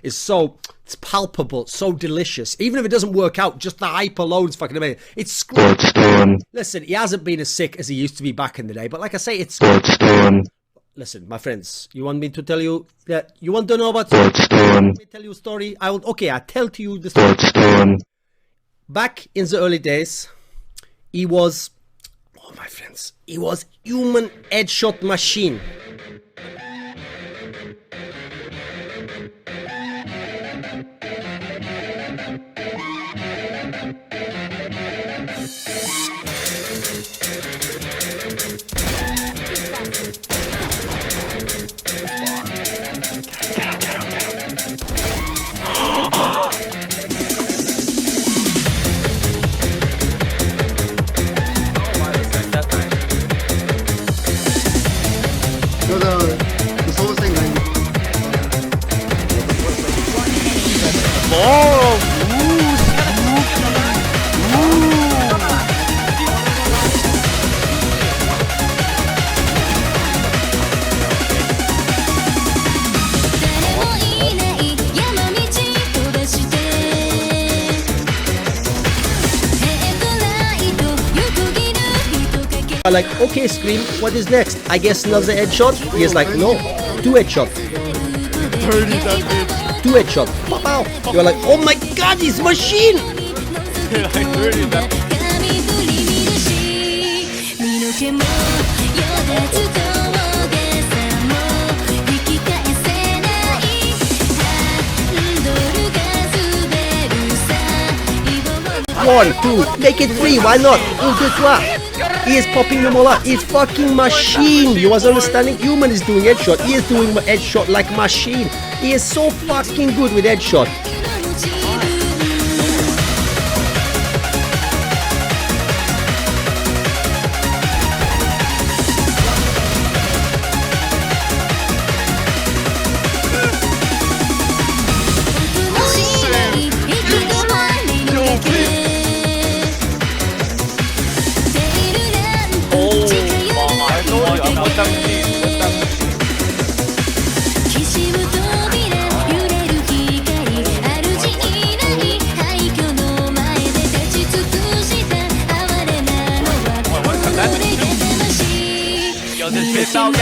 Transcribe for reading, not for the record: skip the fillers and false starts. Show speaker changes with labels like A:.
A: is it's palpable, so delicious. Even if it doesn't work out, just the hype alone is fucking amazing. It's listen, he hasn't been as sick as he used to be back in the day, but like I say, it's listen, my friends, you want me to tell you that you want to know about let me tell you a story. I'll tell to you the story. Back in the early days, he was my friends, he was human headshot machine. Like, okay, Scream, what is next? I guess another headshot? He is like, no, 2 headshot.
B: 30 damage.
A: 2 headshot. Pow, pow. You're like, oh my god, he's machine!
B: Like 30 damage.
A: One, two, make it 3, why not? 1, 2, 3. He is popping them all out. He's fucking machine. You was understanding? Human is doing headshot. He is doing headshot like machine. He is so fucking good with headshot.
B: Yo, this bitch out,